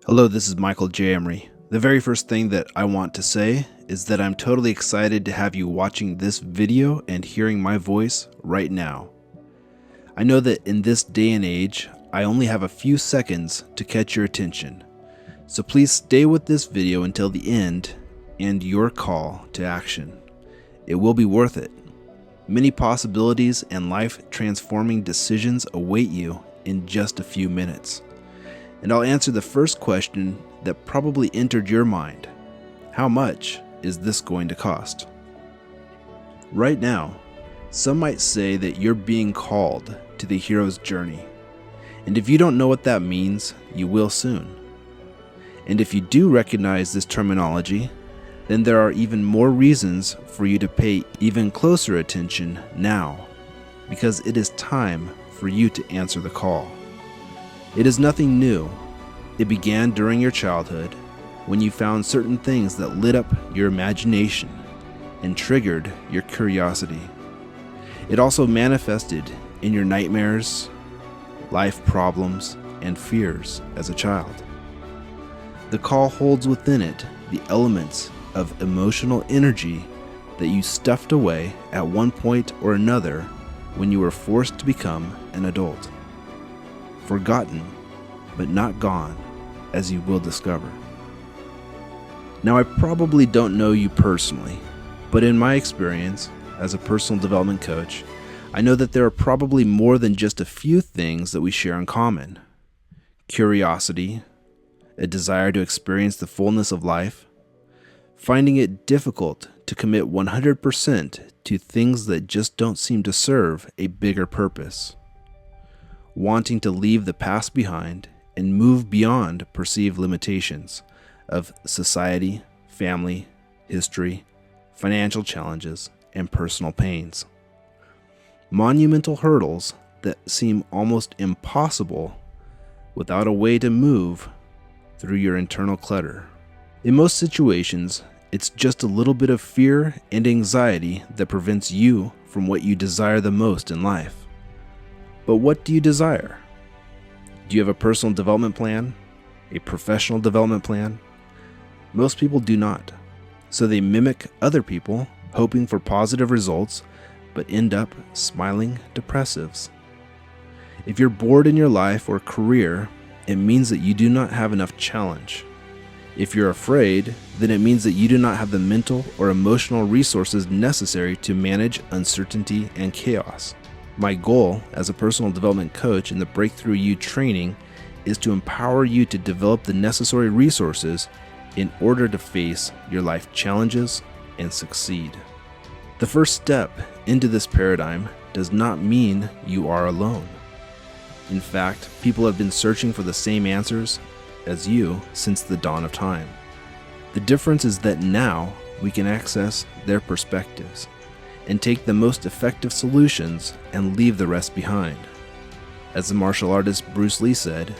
Hello, this is Michael J. Emery. The very first thing that I want to say is that I'm totally excited to have you watching this video and hearing my voice right now. I know that in this day and age, I only have a few seconds to catch your attention. So please stay with this video until the end and your call to action. It will be worth it. Many possibilities and life-transforming decisions await you in just a few minutes. And I'll answer the first question that probably entered your mind. How much is this going to cost? Right now, some might say that you're being called to the hero's journey. And if you don't know what that means, you will soon. And if you do recognize this terminology, then there are even more reasons for you to pay even closer attention now, because it is time for you to answer the call. It is nothing new. It began during your childhood when you found certain things that lit up your imagination and triggered your curiosity. It also manifested in your nightmares, life problems, and fears as a child. The call holds within it the elements of emotional energy that you stuffed away at one point or another when you were forced to become an adult. Forgotten, but not gone, as you will discover. Now, I probably don't know you personally, but in my experience as a personal development coach, I know that there are probably more than just a few things that we share in common. Curiosity, a desire to experience the fullness of life, finding it difficult to commit 100% to things that just don't seem to serve a bigger purpose, wanting to leave the past behind and move beyond perceived limitations of society, family, history, financial challenges, and personal pains. Monumental hurdles that seem almost impossible without a way to move through your internal clutter. In most situations, it's just a little bit of fear and anxiety that prevents you from what you desire the most in life. But what do you desire? Do you have a personal development plan? A professional development plan? Most people do not. So they mimic other people, hoping for positive results, but end up smiling depressives. If you're bored in your life or career, it means that you do not have enough challenge. If you're afraid, then it means that you do not have the mental or emotional resources necessary to manage uncertainty and chaos. My goal as a personal development coach in the Breakthrough You training is to empower you to develop the necessary resources in order to face your life challenges and succeed. The first step into this paradigm does not mean you are alone. In fact, people have been searching for the same answers as you since the dawn of time. The difference is that now we can access their perspectives and take the most effective solutions and leave the rest behind. As the martial artist Bruce Lee said,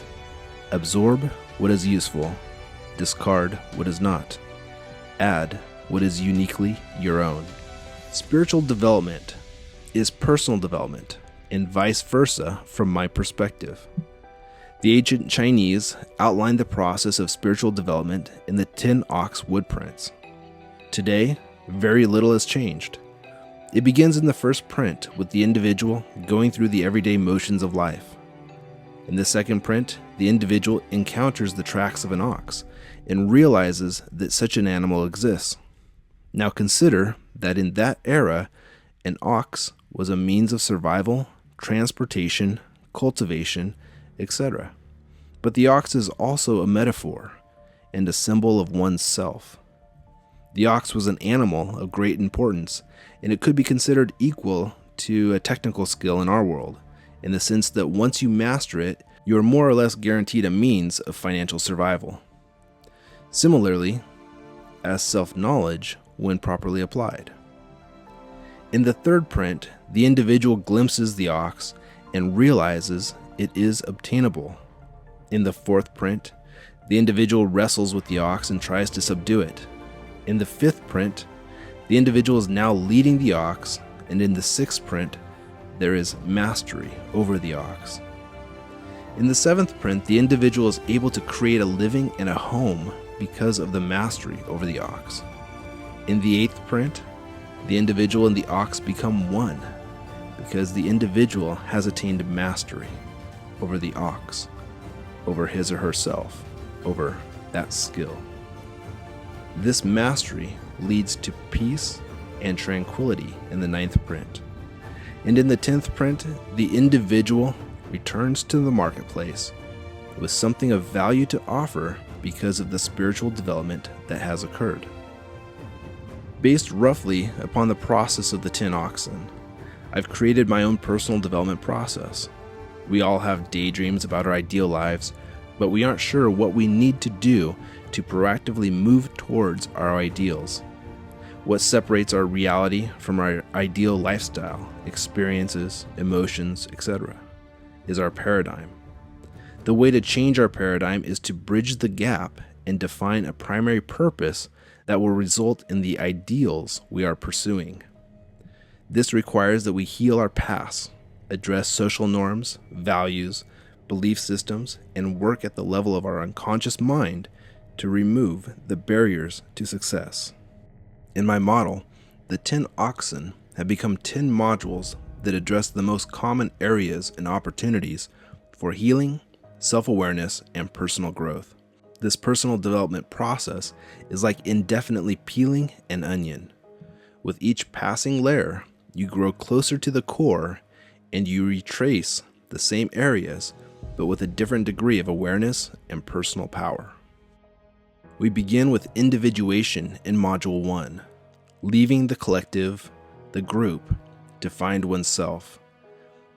absorb what is useful, discard what is not, add what is uniquely your own. Spiritual development is personal development, and vice versa from my perspective. The ancient Chinese outlined the process of spiritual development in the 10 ox woodprints. Today, very little has changed. It begins in the first print with the individual going through the everyday motions of life. In the second print, the individual encounters the tracks of an ox and realizes that such an animal exists. Now consider that in that era, an ox was a means of survival, transportation, cultivation, etc. But the ox is also a metaphor and a symbol of one's self. The ox was an animal of great importance, and it could be considered equal to a technical skill in our world, in the sense that once you master it, you are more or less guaranteed a means of financial survival. Similarly, as self-knowledge when properly applied. In the third print, the individual glimpses the ox and realizes it is obtainable. In the fourth print, the individual wrestles with the ox and tries to subdue it. In the fifth print, the individual is now leading the ox, and in the sixth print, there is mastery over the ox. In the 7th print, the individual is able to create a living and a home because of the mastery over the ox. In the 8th print, the individual and the ox become one because the individual has attained mastery over the ox, over his or herself, over that skill. This mastery leads to peace and tranquility in the 9th print. And in the 10th print, the individual returns to the marketplace with something of value to offer because of the spiritual development that has occurred. Based roughly upon the process of the 10 oxen, I've created my own personal development process. We all have daydreams about our ideal lives, but we aren't sure what we need to do to proactively move towards our ideals. What separates our reality from our ideal lifestyle, experiences, emotions, etc., is our paradigm. The way to change our paradigm is to bridge the gap and define a primary purpose that will result in the ideals we are pursuing. This requires that we heal our past, address social norms, values, belief systems, and work at the level of our unconscious mind to remove the barriers to success. In my model, the 10 oxen have become 10 modules that address the most common areas and opportunities for healing, self-awareness, and personal growth. This personal development process is like indefinitely peeling an onion. With each passing layer, you grow closer to the core and you retrace the same areas, but with a different degree of awareness and personal power. We begin with individuation in Module 1, leaving the collective, the group, to find oneself.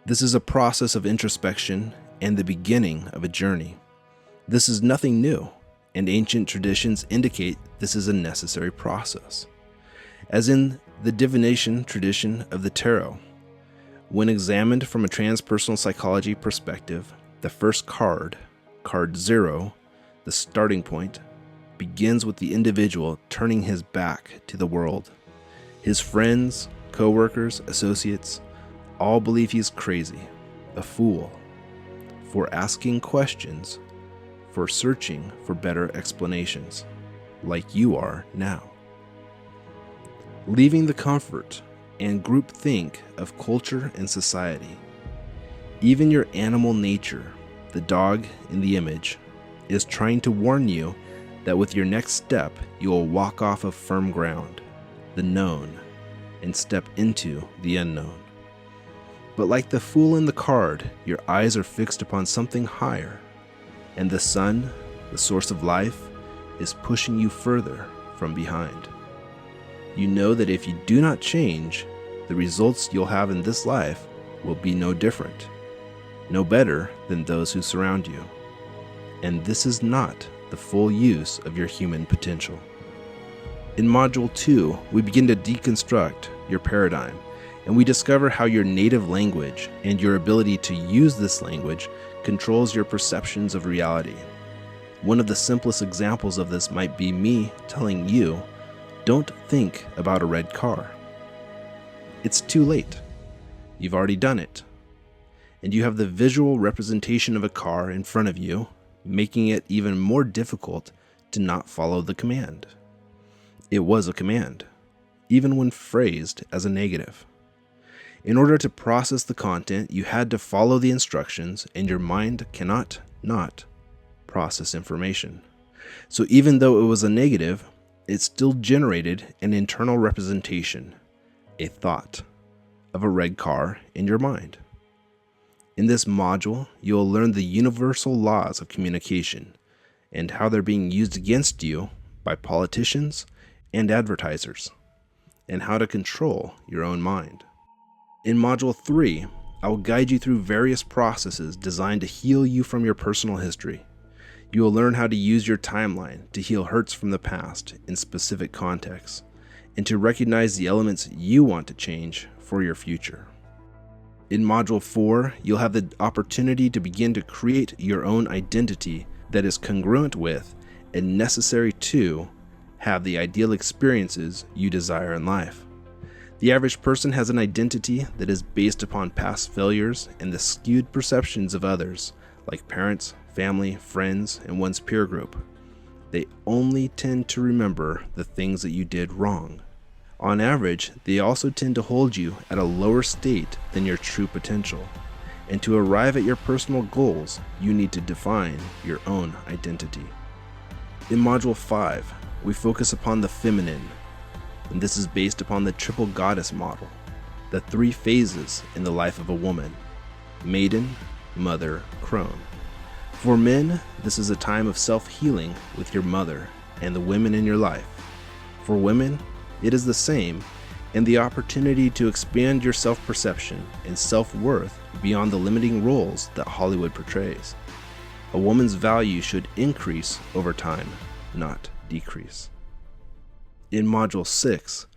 This is a process of introspection and the beginning of a journey. This is nothing new, and ancient traditions indicate this is a necessary process. As in the divination tradition of the tarot, when examined from a transpersonal psychology perspective, the first card, card 0, the starting point, begins with the individual turning his back to the world. His friends, co-workers, associates, all believe he's crazy, a fool, for asking questions, for searching for better explanations, like you are now. Leaving the comfort and groupthink of culture and society. Even your animal nature, the dog in the image, is trying to warn you that with your next step, you will walk off of firm ground, the known, and step into the unknown. But like the fool in the card, your eyes are fixed upon something higher, and the sun, the source of life, is pushing you further from behind. You know that if you do not change, the results you'll have in this life will be no different, no better than those who surround you. And this is not the full use of your human potential. In Module 2, we begin to deconstruct your paradigm, and we discover how your native language and your ability to use this language controls your perceptions of reality. One of the simplest examples of this might be me telling you, don't think about a red car. It's too late. You've already done it. And you have the visual representation of a car in front of you, making it even more difficult to not follow the command. It was a command, even when phrased as a negative. In order to process the content, you had to follow the instructions, and your mind cannot not process information. So even though it was a negative, it still generated an internal representation, a thought, of a red car in your mind. In this module, you will learn the universal laws of communication and how they're being used against you by politicians and advertisers, and how to control your own mind. In Module 3, I will guide you through various processes designed to heal you from your personal history. You will learn how to use your timeline to heal hurts from the past in specific contexts, and to recognize the elements you want to change for your future. In Module 4, you'll have the opportunity to begin to create your own identity that is congruent with and necessary to have the ideal experiences you desire in life. The average person has an identity that is based upon past failures and the skewed perceptions of others, like parents, family, friends, and one's peer group. They only tend to remember the things that you did wrong. On average, they also tend to hold you at a lower state than your true potential. And to arrive at your personal goals, you need to define your own identity. In Module 5, we focus upon the feminine, and this is based upon the triple goddess model, the 3 phases in the life of a woman: maiden, mother, crone. For men, this is a time of self-healing with your mother and the women in your life. For women, it is the same, and the opportunity to expand your self-perception and self-worth beyond the limiting roles that Hollywood portrays. A woman's value should increase over time, not decrease. In Module 6,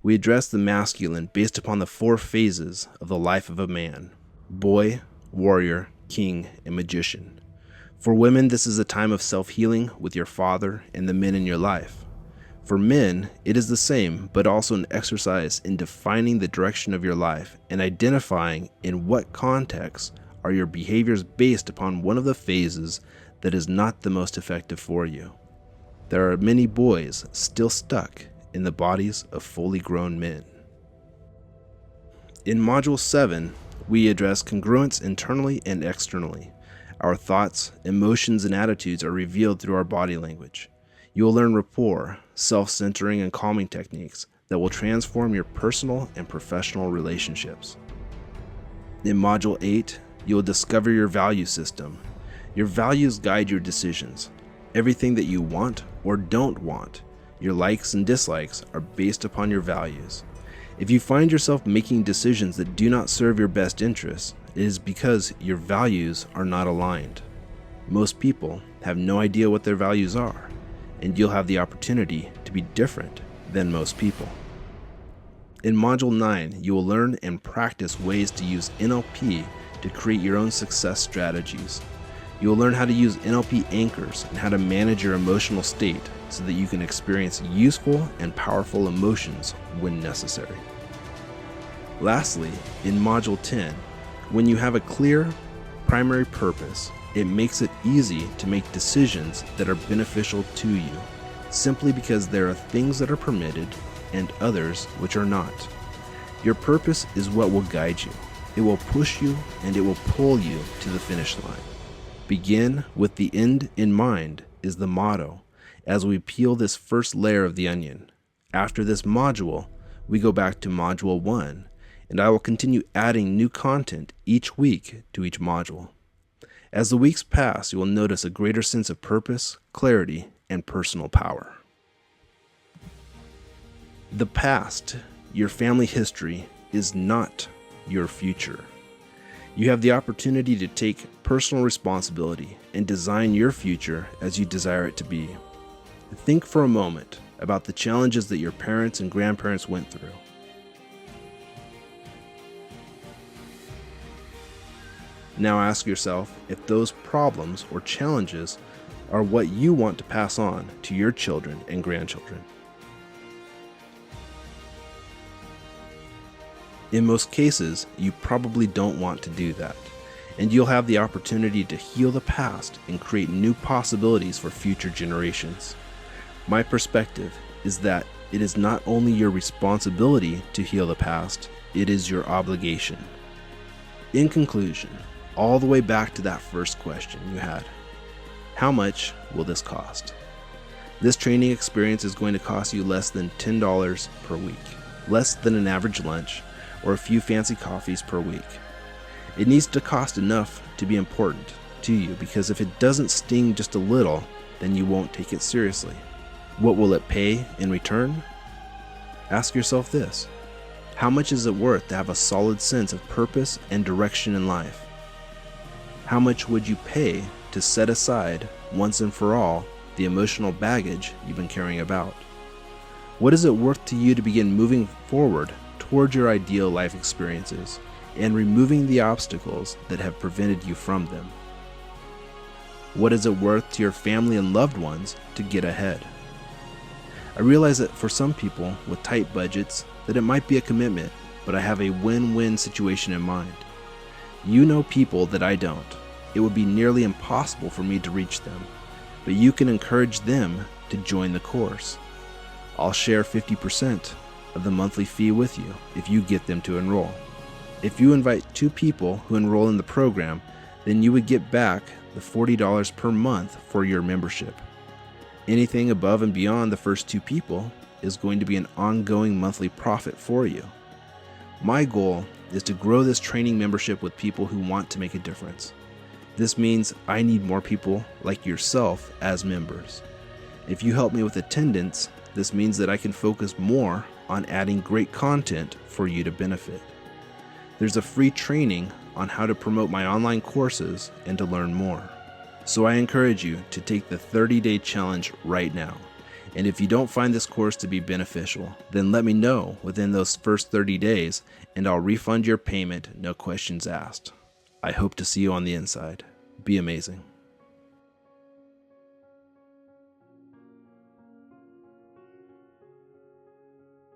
we address the masculine based upon the 4 phases of the life of a man: boy, warrior, king, and magician. For women, this is a time of self-healing with your father and the men in your life. For men, it is the same, but also an exercise in defining the direction of your life and identifying in what context are your behaviors based upon one of the phases that is not the most effective for you. There are many boys still stuck in the bodies of fully grown men. In Module 7, we address congruence internally and externally. Our thoughts, emotions, and attitudes are revealed through our body language. You will learn rapport, self-centering, and calming techniques that will transform your personal and professional relationships. In Module 8, you will discover your value system. Your values guide your decisions. Everything that you want or don't want, your likes and dislikes, are based upon your values. If you find yourself making decisions that do not serve your best interests, it is because your values are not aligned. Most people have no idea what their values are, and you'll have the opportunity to be different than most people. In Module 9, you will learn and practice ways to use NLP to create your own success strategies. You will learn how to use NLP anchors and how to manage your emotional state so that you can experience useful and powerful emotions when necessary. Lastly, in Module 10, when you have a clear primary purpose, it makes it easy to make decisions that are beneficial to you, simply because there are things that are permitted and others which are not. Your purpose is what will guide you. It will push you and it will pull you to the finish line. Begin with the end in mind is the motto as we peel this first layer of the onion. After this module, we go back to Module 1, and I will continue adding new content each week to each module. As the weeks pass, you will notice a greater sense of purpose, clarity, and personal power. The past, your family history, is not your future. You have the opportunity to take personal responsibility and design your future as you desire it to be. Think for a moment about the challenges that your parents and grandparents went through. Now ask yourself if those problems or challenges are what you want to pass on to your children and grandchildren. In most cases, you probably don't want to do that, and you'll have the opportunity to heal the past and create new possibilities for future generations. My perspective is that it is not only your responsibility to heal the past, it is your obligation. In conclusion, all the way back to that first question you had, how much will this cost? This training experience is going to cost you less than $10 per week, less than an average lunch, or a few fancy coffees per week. It needs to cost enough to be important to you, because if it doesn't sting just a little, then you won't take it seriously. What will it pay in return? Ask yourself this: how much is it worth to have a solid sense of purpose and direction in life? How much would you pay to set aside, once and for all, the emotional baggage you've been carrying about? What is it worth to you to begin moving forward towards your ideal life experiences and removing the obstacles that have prevented you from them? What is it worth to your family and loved ones to get ahead? I realize that for some people with tight budgets that it might be a commitment, but I have a win-win situation in mind. You know people that I don't, it would be nearly impossible for me to reach them, but you can encourage them to join the course. I'll share 50% of the monthly fee with you if you get them to enroll. If you invite 2 people who enroll in the program, then you would get back the $40 per month for your membership. Anything above and beyond the first 2 people is going to be an ongoing monthly profit for you. My goal is to grow this training membership with people who want to make a difference. This means I need more people like yourself as members. If you help me with attendance, this means that I can focus more on adding great content for you to benefit. There's a free training on how to promote my online courses and to learn more. So I encourage you to take the 30-day challenge right now. And if you don't find this course to be beneficial, then let me know within those first 30 days and I'll refund your payment, no questions asked. I hope to see you on the inside. Be amazing.